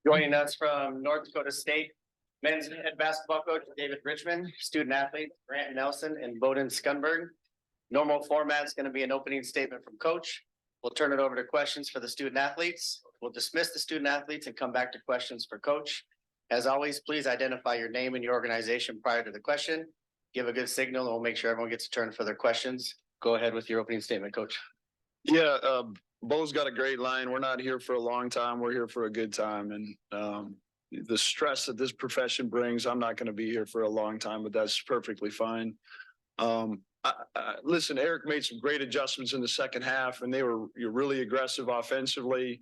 Joining us from North Dakota State, men's head basketball coach David Richmond, student athlete Grant Nelson and Bowden Scunberg. Normal format is going to be an opening statement from coach. We'll turn it over to questions for the student athletes. We'll dismiss the student athletes and come back to questions for coach. As always, please identify your name and your organization prior to the question. Give a good signal and we'll make sure everyone gets a turn for their questions. Go ahead with your opening statement, coach. Yeah, Bo's got a great line. We're not here for a long time. We're here for a good time. And the stress that this profession brings, I'm not going to be here for a long time, but that's perfectly fine. Listen, Eric made some great adjustments in the second half, and they were really aggressive offensively.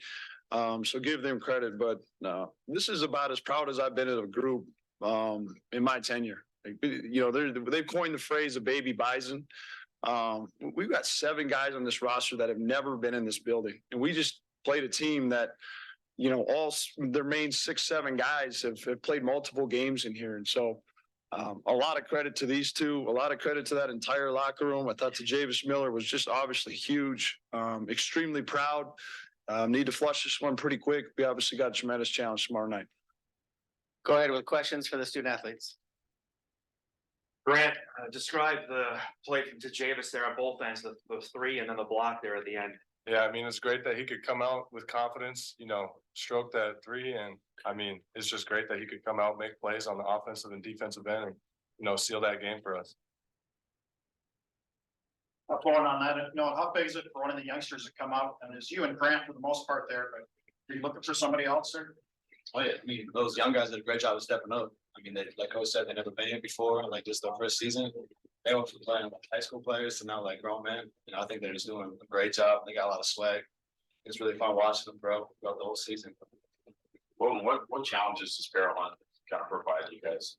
So give them credit. But this is about as proud as I've been of a group in my tenure. Like, they've coined the phrase "a baby bison." We've got 7 guys on this roster that have never been in this building, and we just played a team that, all their main 6, 7 guys have played multiple games in here. And so a lot of credit to these two, a lot of credit to that entire locker room. I thought the Javis Miller was just obviously huge, extremely proud. Need to flush this one pretty quick. We obviously got a tremendous challenge tomorrow night. Go ahead with questions for the student athletes. Grant, describe the play from Javis there on both ends, the 3 and then the block there at the end. Yeah, I mean, it's great that he could come out with confidence, stroke that 3. And I mean, it's just great that he could come out, make plays on the offensive and defensive end and, seal that game for us. Following on that, how big is it for one of the youngsters to come out? And it's you and Grant for the most part there, but are you looking for somebody else there? Oh yeah, I mean, those young guys did a great job of stepping up. I mean, like Coach said, they never been here before. Like, this is their first season. They went from playing like high school players to now like grown men. I think they're just doing a great job. They got a lot of swag. It's really fun watching them, bro, throughout the whole season. What challenges does Caroline kind of provide you guys?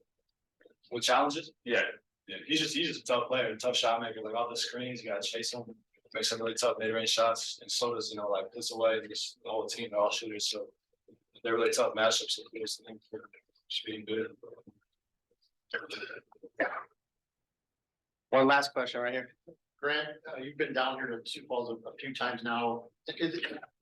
What challenges? Yeah. Yeah, he's just a tough player, a tough shot maker. Like, all the screens, you gotta chase him, make some really tough mid-range shots, and so does like puts away the whole team. They're all shooters, so they're really tough matchups. So it's just being good. One last question right here. Grant, you've been down here to Sioux Falls a few times now.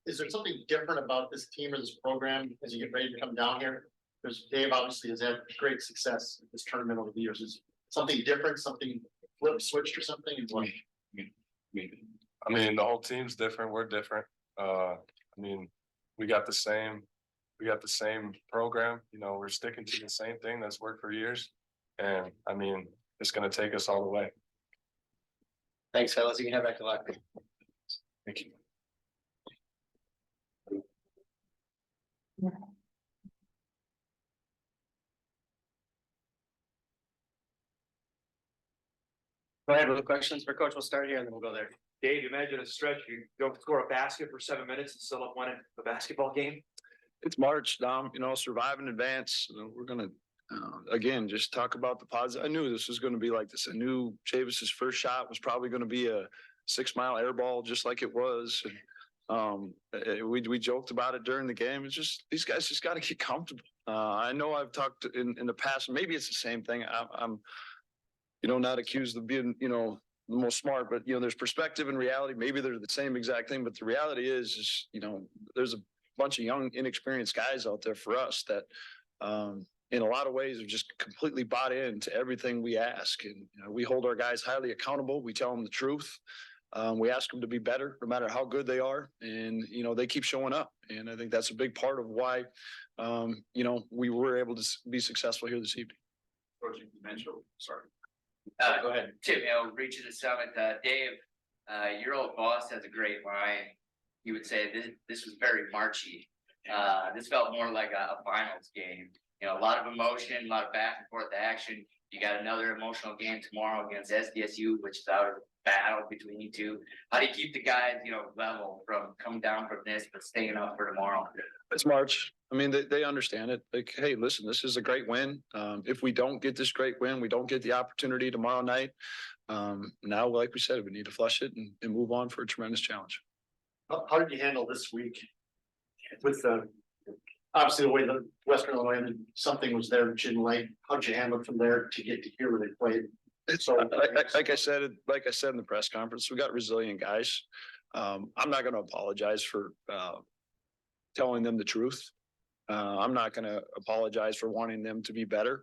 Is there something different about this team or this program as you get ready to come down here? Because Dave obviously has had great success in this tournament over the years. Is something different, something flip switched or something? I mean, the whole team's different. We're different. I mean, we got the same program. We're sticking to the same thing that's worked for years. And I mean, it's going to take us all the way. Thanks, fellas. You can head back to locker. Thank you. Go ahead with the questions for coach. We'll start here and then we'll go there. Dave, imagine a stretch. You don't score a basket for 7 minutes and still up winning the basketball game. It's March, Dom. Survive in advance. We're gonna again just talk about the positive. I knew this was going to be like this. I knew Javis's first shot was probably going to be a 6-mile air ball, just like it was. And, we joked about it during the game. It's just these guys just got to get comfortable. I know I've talked in the past. Maybe it's the same thing. I'm not accused of being the most smart, but there's perspective and reality. Maybe they're the same exact thing, but the reality is there's a bunch of young, inexperienced guys out there for us that in a lot of ways have just completely bought into everything we ask. And we hold our guys highly accountable. We tell them the truth. We ask them to be better no matter how good they are. And, they keep showing up. And I think that's a big part of why, we were able to be successful here this evening. Sorry. Go ahead. Tim Hill, reaching the summit. Dave, your old boss has a great line. He would say this was very Marchy. This felt more like a finals game. A lot of emotion, a lot of back and forth action. You got another emotional game tomorrow against NDSU, which is out of battle between you two. How do you keep the guys, level from coming down from this, but staying up for tomorrow? It's March. I mean, they understand it. Like, hey, listen, this is a great win. If we don't get this great win, we don't get the opportunity tomorrow night. Now, like we said, we need to flush it and move on for a tremendous challenge. How did you handle this week with obviously the way the Western Illinois and something was there that you didn't like? How did you handle it from there to get to here where they played? So like I said in the press conference, we got resilient guys. I'm not going to apologize for telling them the truth. I'm not gonna apologize for wanting them to be better.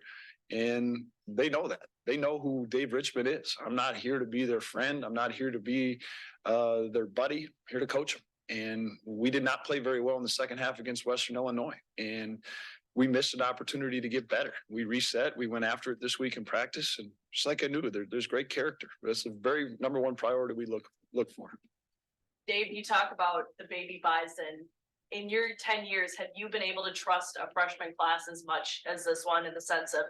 And they know that. They know who Dave Richmond is. I'm not here to be their friend. I'm not here to be their buddy. I'm here to coach them. And we did not play very well in the second half against Western Illinois. And we missed an opportunity to get better. We reset. We went after it this week in practice. And just like I knew, there's great character. That's the very number one priority we look for. Dave, you talk about the baby bison. In your 10 years, have you been able to trust a freshman class as much as this one in the sense of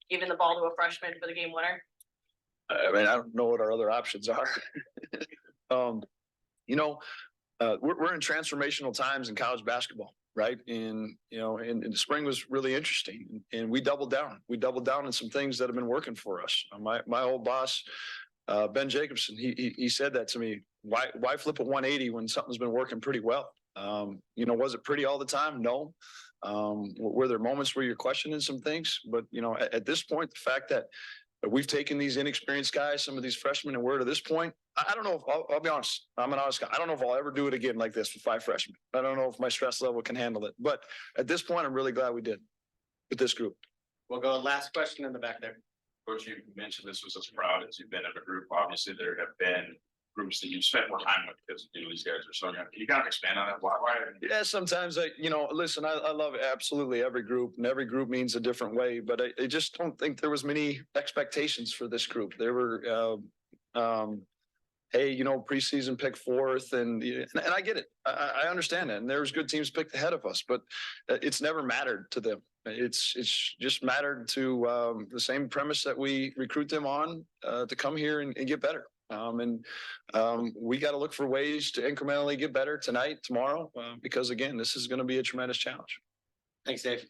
giving the ball to a freshman for the game winner? I mean, I don't know what our other options are. We're in transformational times in college basketball, right? And, and the spring was really interesting and we doubled down. We doubled down on some things that have been working for us. My old boss, Ben Jacobson, he said that to me. Why flip a 180 when something's been working pretty well? Was it pretty all the time? No. Were there moments where you're questioning some things? But, at this point, the fact that we've taken these inexperienced guys, some of these freshmen, and we're to this point, I don't know if I'll be honest. I'm an honest guy. I don't know if I'll ever do it again like this with 5 freshmen. I don't know if my stress level can handle it. But at this point, I'm really glad we did with this group. We'll go last question in the back there. Coach, you mentioned this was as proud as you've been of a group. Obviously, there have been groups that you've spent more time with because these guys are so young. Can you kind of expand on that? Why? Yeah, sometimes listen, I love absolutely every group, and every group means a different way, but I just don't think there was many expectations for this group. There were, hey, preseason pick 4th and I get it. I understand that. And there's good teams picked ahead of us, but it's never mattered to them. It's just mattered to the same premise that we recruit them on to come here and get better. We got to look for ways to incrementally get better tonight, tomorrow, because again, this is going to be a tremendous challenge. Thanks, Dave.